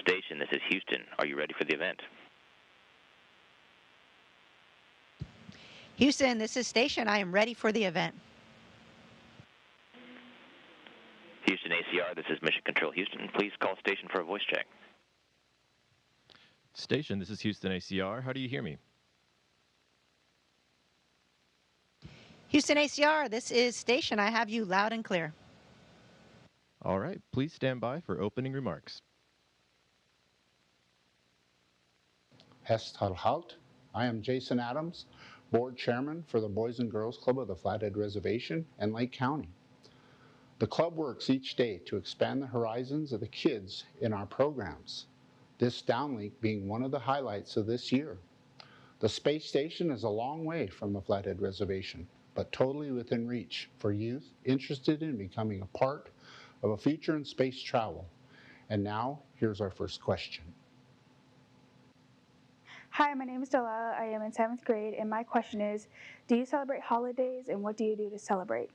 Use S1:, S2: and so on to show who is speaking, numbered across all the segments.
S1: Station, this is Houston. Are you ready for the event?
S2: Houston, this is Station. I am ready for the event.
S1: Houston ACR, this is Mission Control Houston. Please call station for a voice check.
S3: Station, this is Houston ACR. How do you hear me?
S2: Houston ACR, this is Station. I have you loud and clear.
S3: All right, please stand by for opening remarks.
S4: Hestal Halt. I am Jason Adams, Board Chairman for the Boys and Girls Club of the Flathead Reservation and Lake County. The club works each day to expand the horizons of the kids in our programs, this downlink being one of the highlights of this year. The space station is a long way from the Flathead Reservation, but totally within reach for youth interested in becoming a part of a future in space travel. And now, here's our first question.
S5: Hi, my name is Delilah. I am in 7th grade, and my question is, do you celebrate holidays, and what do you do to celebrate?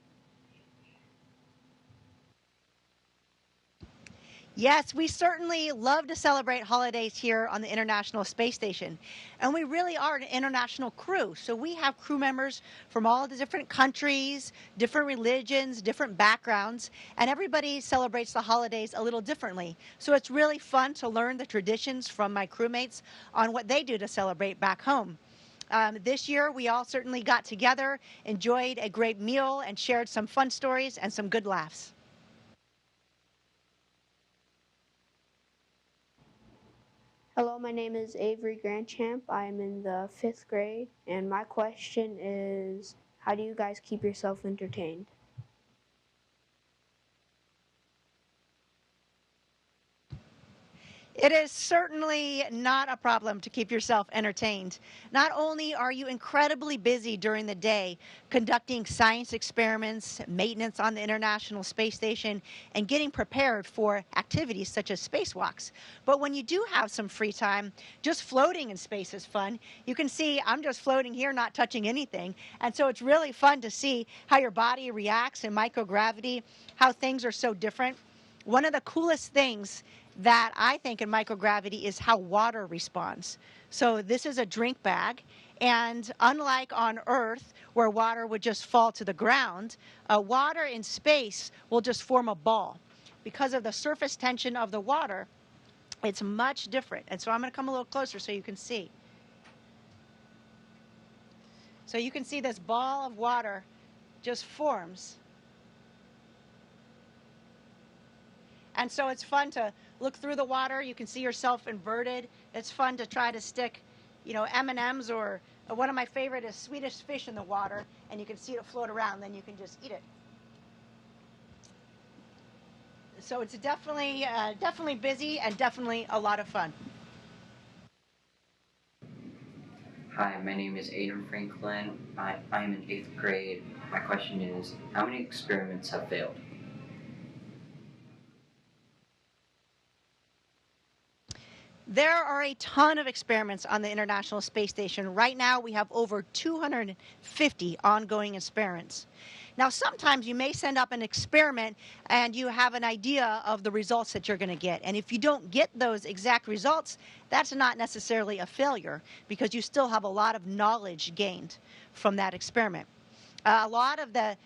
S2: Yes, we certainly love to celebrate holidays here on the International Space Station. And we really are an international crew. So we have crew members from all the different countries, different religions, different backgrounds, and everybody celebrates the holidays a little differently. So it's really fun to learn the traditions from my crewmates on what they do to celebrate back home. This year, we all certainly got together, enjoyed a great meal, and shared some fun stories and some good laughs.
S6: Hello, my name is Avery Grandchamp. I'm in the 5th grade, and my question is, how do you guys keep yourself entertained?
S2: It is certainly not a problem to keep yourself entertained. Not only are you incredibly busy during the day conducting science experiments, maintenance on the International Space Station, and getting prepared for activities such as spacewalks, but when you do have some free time, just floating in space is fun. You can see I'm just floating here, not touching anything, and so it's really fun to see how your body reacts in microgravity, how things are so different. One of the coolest things that I think in microgravity is how water responds. So this is a drink bag, and unlike on Earth, where water would just fall to the ground, water in space will just form a ball. Because of the surface tension of the water, it's much different. And so I'm going to come a little closer so you can see. So you can see this ball of water just forms. And so it's fun to look through the water. You can see yourself inverted. It's fun to try to stick, M&Ms, or one of my favorite is Swedish fish in the water, and you can see it float around. Then you can just eat it. So it's definitely busy and definitely a lot of fun.
S7: Hi, my name is Aiden Franklin. I'm in 8th grade. My question is, how many experiments have failed?
S2: There are a ton of experiments on the International Space Station. Right now, we have over 250 ongoing experiments. Now, sometimes you may send up an experiment and you have an idea of the results that you're going to get. And if you don't get those exact results, that's not necessarily a failure because you still have a lot of knowledge gained from that experiment. A lot of the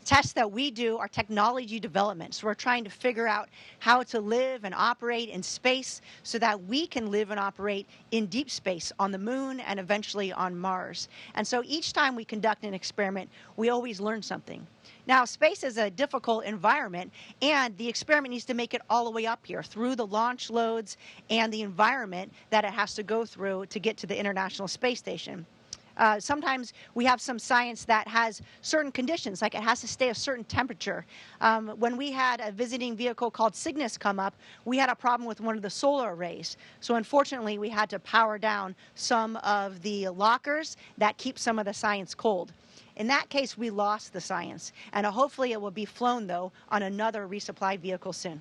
S2: tests that we do are technology development. So we're trying to figure out how to live and operate in space so that we can live and operate in deep space on the moon and eventually on Mars. And so each time we conduct an experiment, we always learn something. Now, space is a difficult environment, and the experiment needs to make it all the way up here through the launch loads and the environment that it has to go through to get to the International Space Station. Sometimes we have some science that has certain conditions, like it has to stay a certain temperature. When we had a visiting vehicle called Cygnus come up, we had a problem with one of the solar arrays. So unfortunately, we had to power down some of the lockers that keep some of the science cold. In that case, we lost the science, and hopefully it will be flown, though, on another resupply vehicle soon.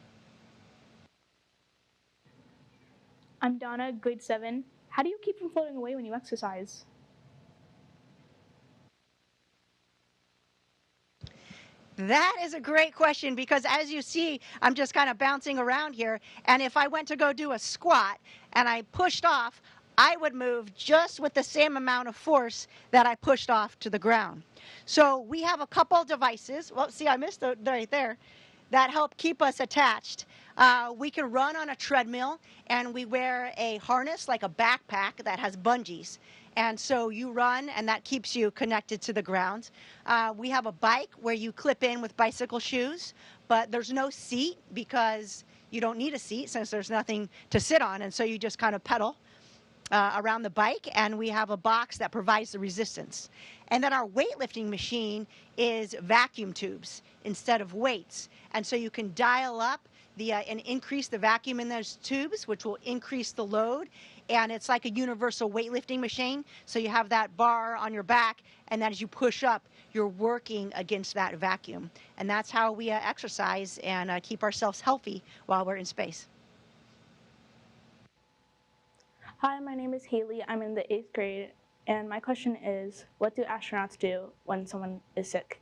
S5: I'm Donna, grade 7. How do you keep from floating away when you exercise?
S2: That is a great question because as you see, I'm just kind of bouncing around here. And if I went to go do a squat and I pushed off, I would move just with the same amount of force that I pushed off to the ground. So we have a couple devices. Well, see, I missed it right there. That help keep us attached. We can run on a treadmill and we wear a harness like a backpack that has bungees. And so you run and that keeps you connected to the ground. We have a bike where you clip in with bicycle shoes, but there's no seat because you don't need a seat since there's nothing to sit on. And so you just kind of pedal around the bike, and we have a box that provides the resistance. And then our weightlifting machine is vacuum tubes instead of weights. And so you can dial up and increase the vacuum in those tubes, which will increase the load. And it's like a universal weightlifting machine. So you have that bar on your back, and then as you push up, you're working against that vacuum. And that's how we exercise and keep ourselves healthy while we're in space.
S5: Hi, my name is Haley. I'm in the 8th grade, and my question is, what do astronauts do when someone is sick?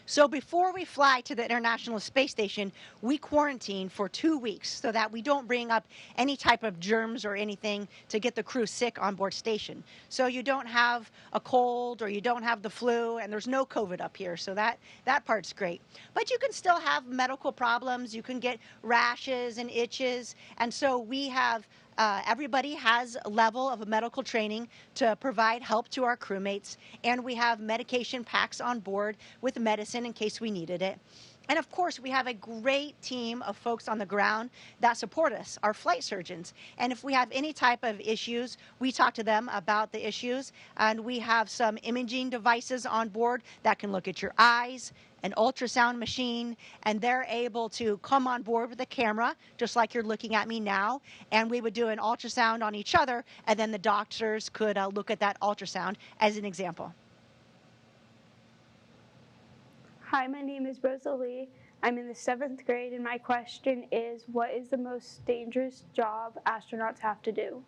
S2: So before we fly to the International Space Station, we quarantine for 2 weeks so that we don't bring up any type of germs or anything to get the crew sick on board station. So you don't have a cold or you don't have the flu, and there's no COVID up here, so that part's great. But you can still have medical problems. You can get rashes and itches, and so we have everybody has a level of medical training to provide help to our crewmates, and we have medication packs on board with medicine in case we needed it. And of course, we have a great team of folks on the ground that support us, our flight surgeons. And if we have any type of issues, we talk to them about the issues. And we have some imaging devices on board that can look at your eyes, an ultrasound machine, and they're able to come on board with a camera, just like you're looking at me now. And we would do an ultrasound on each other, and then the doctors could look at that ultrasound as an example.
S5: Hi, my name is Rosalie. I'm in the 7th grade, and my question is, what is the most dangerous job astronauts have to do?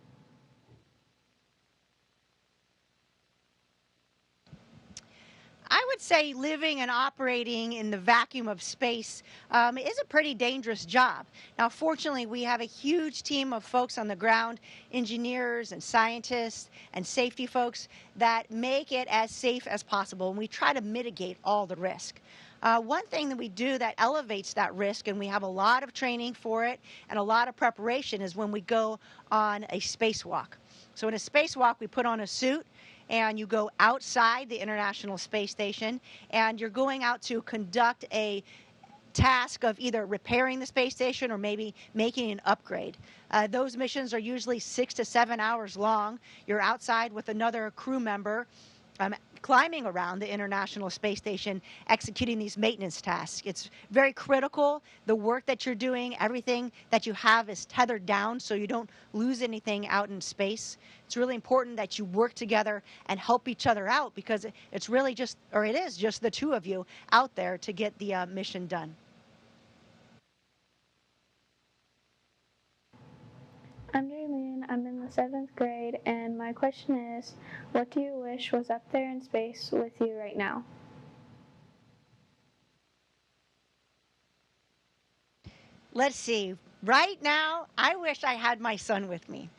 S2: I would say living and operating in the vacuum of space is a pretty dangerous job. Now, fortunately, we have a huge team of folks on the ground, engineers and scientists and safety folks that make it as safe as possible, and we try to mitigate all the risk. One thing that we do that elevates that risk, and we have a lot of training for it and a lot of preparation, is when we go on a spacewalk. So in a spacewalk, we put on a suit, and you go outside the International Space Station, and you're going out to conduct a task of either repairing the space station or maybe making an upgrade. Those missions are usually 6 to 7 hours long. You're outside with another crew member climbing around the International Space Station, executing these maintenance tasks. It's very critical. The work that you're doing, everything that you have is tethered down so you don't lose anything out in space. It's really important that you work together and help each other out because it's really just, or it is just the two of you out there to get the mission done.
S5: I'm Jaylene. I'm in the 7th grade, and my question is, what do you wish was up there in space with you right now?
S2: Let's see. Right now, I wish I had my son with me.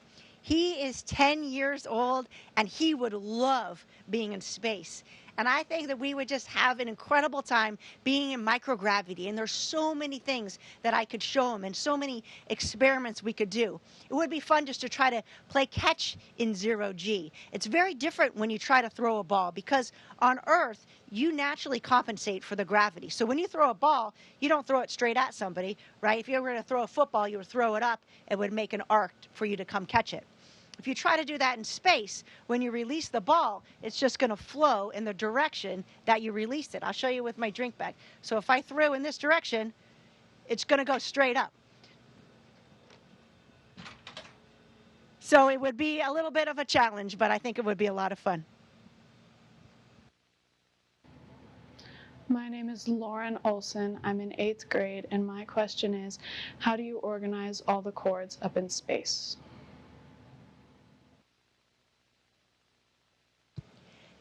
S2: He is 10 years old, and he would love being in space. And I think that we would just have an incredible time being in microgravity. And there's so many things that I could show him and so many experiments we could do. It would be fun just to try to play catch in 0G. It's very different when you try to throw a ball because on Earth, you naturally compensate for the gravity. So when you throw a ball, you don't throw it straight at somebody, right? If you were to throw a football, you would throw it up. It would make an arc for you to come catch it. If you try to do that in space, when you release the ball, it's just going to flow in the direction that you released it. I'll show you with my drink bag. So if I throw in this direction, it's going to go straight up. So it would be a little bit of a challenge, but I think it would be a lot of fun.
S8: My name is Lauren Olson. I'm in 8th grade, and my question is, how do you organize all the cords up in space?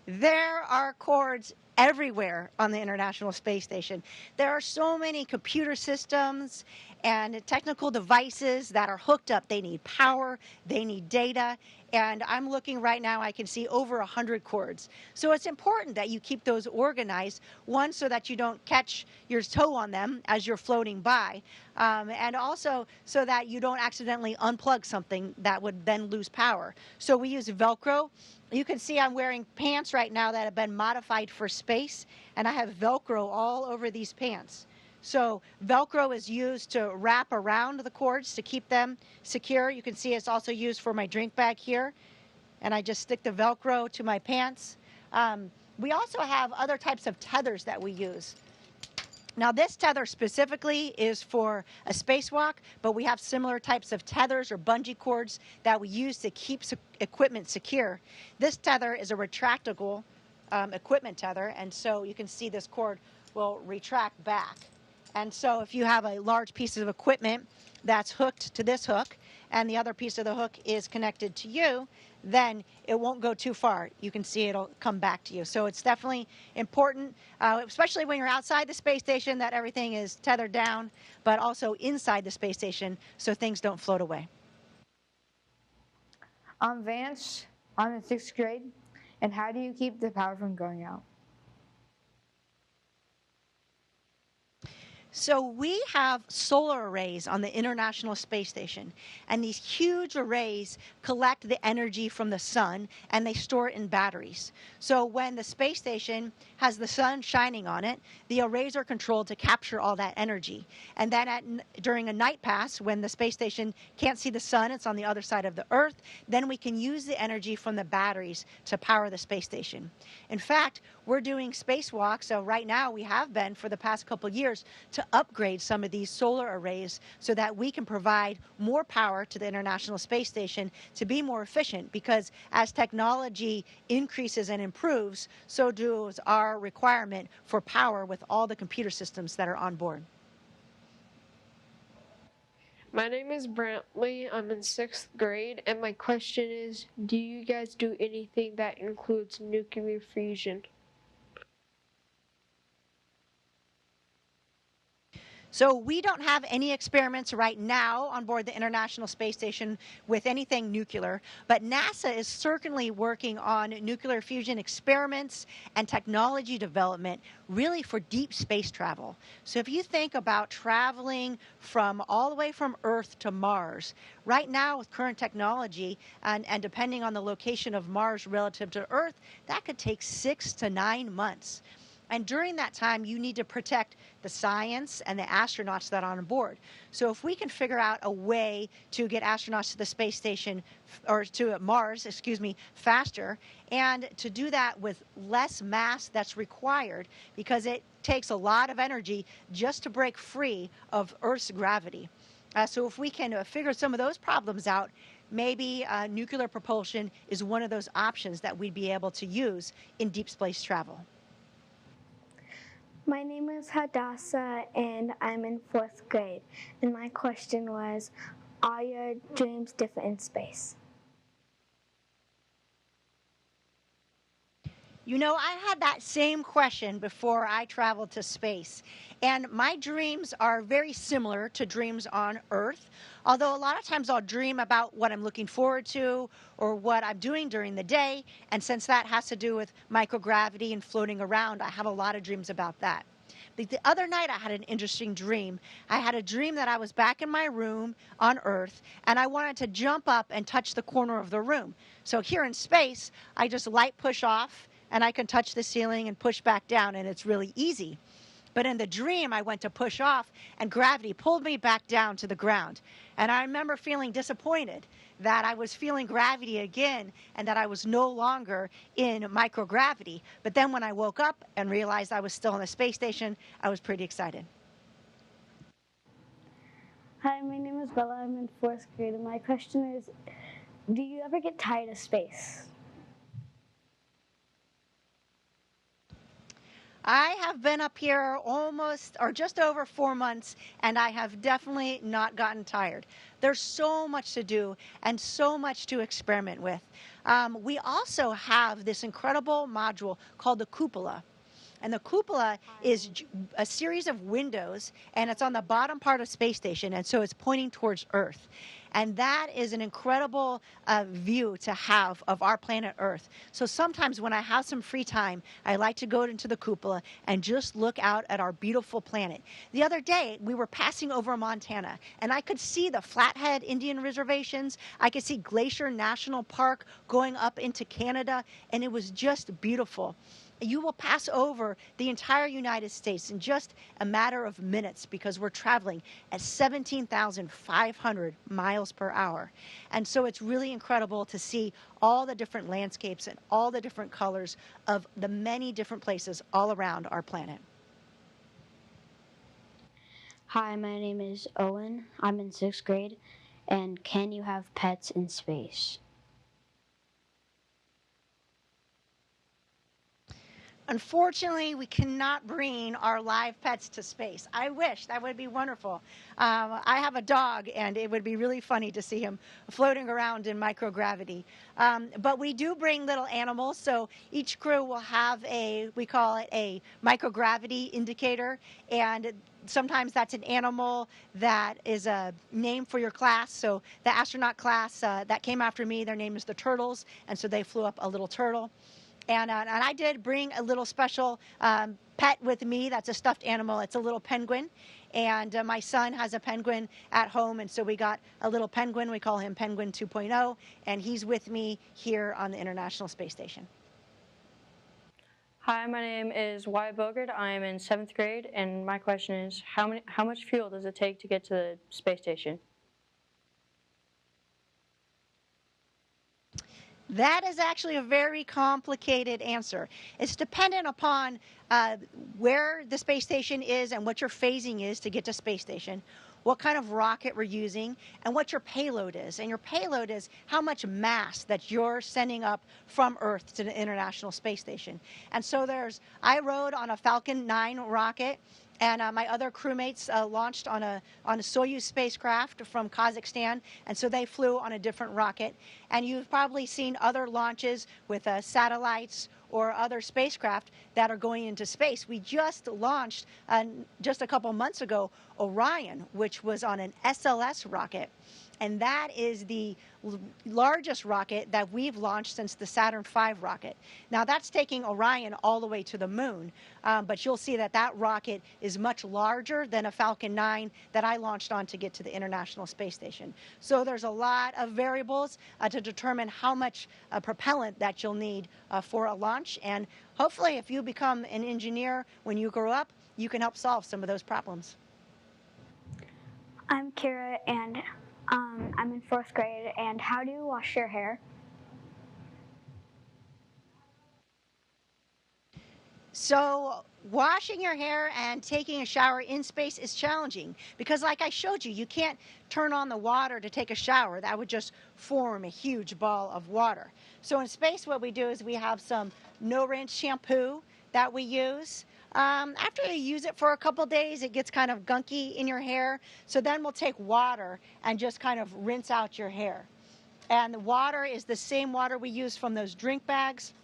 S2: There are cords everywhere on the International Space Station. There are so many computer systems and technical devices that are hooked up. They need power, they need data, and I'm looking right now, I can see over 100 cords. So it's important that you keep those organized, one, so that you don't catch your toe on them as you're floating by, and also so that you don't accidentally unplug something that would then lose power. So we use Velcro. You can see I'm wearing pants right now that have been modified for space, and I have Velcro all over these pants. So Velcro is used to wrap around the cords to keep them secure. You can see it's also used for my drink bag here, and I just stick the Velcro to my pants. We also have other types of tethers that we use. Now this tether specifically is for a spacewalk, but we have similar types of tethers or bungee cords that we use to keep equipment secure. This tether is a retractable equipment tether, and so you can see this cord will retract back. And so if you have a large piece of equipment that's hooked to this hook and the other piece of the hook is connected to you, then it won't go too far. You can see it'll come back to you. So it's definitely important, especially when you're outside the space station, that everything is tethered down, but also inside the space station so things don't float away.
S9: I'm Vance. I'm in 6th grade. And how do you keep the power from going out?
S2: So we have solar arrays on the International Space Station, and these huge arrays collect the energy from the sun and they store it in batteries. So when the space station has the sun shining on it, the arrays are controlled to capture all that energy. And then during a night pass, when the space station can't see the sun, it's on the other side of the Earth, then we can use the energy from the batteries to power the space station. In fact, we're doing spacewalks, so right now we have been for the past couple of years, to upgrade some of these solar arrays so that we can provide more power to the International Space Station to be more efficient, because as technology increases and improves, so does our requirement for power with all the computer systems that are on board.
S10: My name is Brantley. I'm in 6th grade, and my question is, do you guys do anything that includes nuclear fusion?
S2: So we don't have any experiments right now on board the International Space Station with anything nuclear, but NASA is certainly working on nuclear fusion experiments and technology development really for deep space travel. So if you think about traveling from all the way from Earth to Mars, right now with current technology and depending on the location of Mars relative to Earth, that could take 6 to 9 months. And during that time, you need to protect the science and the astronauts that are on board. So if we can figure out a way to get astronauts to the space station, or to Mars, faster, and to do that with less mass that's required, because it takes a lot of energy just to break free of Earth's gravity. So if we can figure some of those problems out, maybe nuclear propulsion is one of those options that we'd be able to use in deep space travel.
S5: My name is Hadassah, and I'm in 4th grade. And my question was, are your dreams different in space?
S2: You know, I had that same question before I traveled to space. And my dreams are very similar to dreams on Earth, although a lot of times I'll dream about what I'm looking forward to or what I'm doing during the day. And since that has to do with microgravity and floating around, I have a lot of dreams about that. But the other night I had an interesting dream. I had a dream that I was back in my room on Earth, and I wanted to jump up and touch the corner of the room. So here in space, I just light push off, and I can touch the ceiling and push back down, and it's really easy. But in the dream, I went to push off, and gravity pulled me back down to the ground. And I remember feeling disappointed that I was feeling gravity again and that I was no longer in microgravity. But then when I woke up and realized I was still in the space station, I was pretty excited.
S5: Hi, my name is Bella. I'm in 4th grade, and my question is, do you ever get tired of space?
S2: I have been up here almost or just over 4 months, and I have definitely not gotten tired. There's so much to do and so much to experiment with. We also have this incredible module called the cupola. And the cupola is a series of windows, and it's on the bottom part of space station, and so it's pointing towards Earth. And that is an incredible view to have of our planet Earth. So sometimes when I have some free time, I like to go into the cupola and just look out at our beautiful planet. The other day, we were passing over Montana, and I could see the Flathead Indian reservations. I could see Glacier National Park going up into Canada, and it was just beautiful. You will pass over the entire United States in just a matter of minutes because we're traveling at 17,500 miles per hour. And so it's really incredible to see all the different landscapes and all the different colors of the many different places all around our planet.
S11: Hi, my name is Owen. I'm in 6th grade. And can you have pets in space?
S2: Unfortunately, we cannot bring our live pets to space. I wish. That would be wonderful. I have a dog, and it would be really funny to see him floating around in microgravity. But we do bring little animals, so each crew will have we call it a microgravity indicator, and sometimes that's an animal that is a name for your class. So the astronaut class that came after me, their name is the Turtles, and so they flew up a little turtle. And I did bring a little special pet with me. That's a stuffed animal. It's a little penguin. And my son has a penguin at home, and so we got a little penguin. We call him Penguin 2.0, and he's with me here on the International Space Station.
S12: Hi, my name is Wyatt Bogard. I am in 7th grade, and my question is, how much fuel does it take to get to the space station?
S2: That is actually a very complicated answer. It's dependent upon where the space station is and what your phasing is to get to space station, what kind of rocket we're using, and what your payload is. And your payload is how much mass that you're sending up from Earth to the International Space Station. And so I rode on a Falcon 9 rocket, and my other crewmates launched on a Soyuz spacecraft from Kazakhstan, and so they flew on a different rocket. And you've probably seen other launches with satellites or other spacecraft that are going into space. We just launched, just a couple months ago, Orion, which was on an SLS rocket. And that is the largest rocket that we've launched since the Saturn V rocket. Now, that's taking Orion all the way to the moon, but you'll see that that rocket is much larger than a Falcon 9 that I launched on to get to the International Space Station. So there's a lot of variables to determine how much propellant that you'll need for a launch. And hopefully, if you become an engineer when you grow up, you can help solve some of those problems.
S5: I'm Kira, and I'm in 4th grade. And how do you wash your hair?
S2: So washing your hair and taking a shower in space is challenging because, like I showed you, you can't turn on the water to take a shower. That would just form a huge ball of water. So in space, what we do is we have some no-rinse shampoo that we use. After you use it for a couple days, it gets kind of gunky in your hair. So then we'll take water and just kind of rinse out your hair. And the water is the same water we use from those drink bags.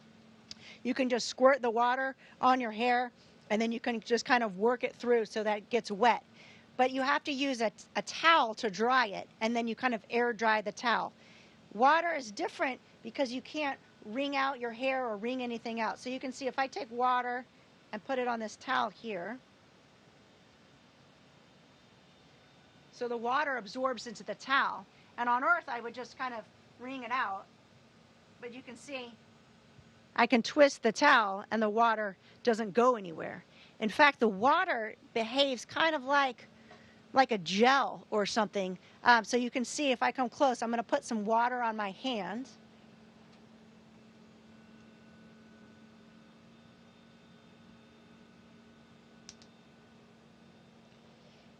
S2: You can just squirt the water on your hair, and then you can just kind of work it through so that it gets wet. But you have to use a towel to dry it, and then you kind of air dry the towel. Water is different because you can't wring out your hair or wring anything out. So you can see if I take water and put it on this towel here. So the water absorbs into the towel. And on Earth, I would just kind of wring it out. But you can see I can twist the towel and the water doesn't go anywhere. In fact, the water behaves kind of like a gel or something. So you can see if I come close, I'm going to put some water on my hand.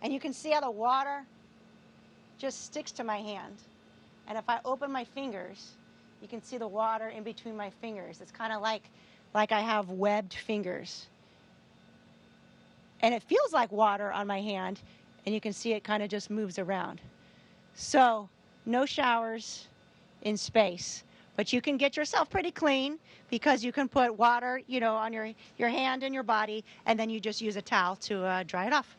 S2: And you can see how the water just sticks to my hand. And if I open my fingers, you can see the water in between my fingers. It's kind of like I have webbed fingers. and it feels like water on my hand, and you can see it kind of just moves around. So no showers in space, but you can get yourself pretty clean because you can put water, on your hand and your body, and then you just use a towel to dry it off.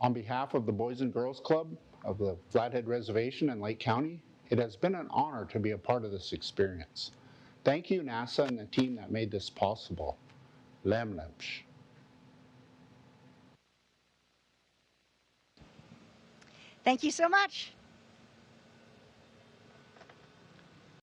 S4: On behalf of the Boys and Girls Club of the Flathead Reservation in Lake County, it has been an honor to be a part of this experience. Thank you, NASA, and the team that made this possible. Lemlepsh.
S2: Thank you so much.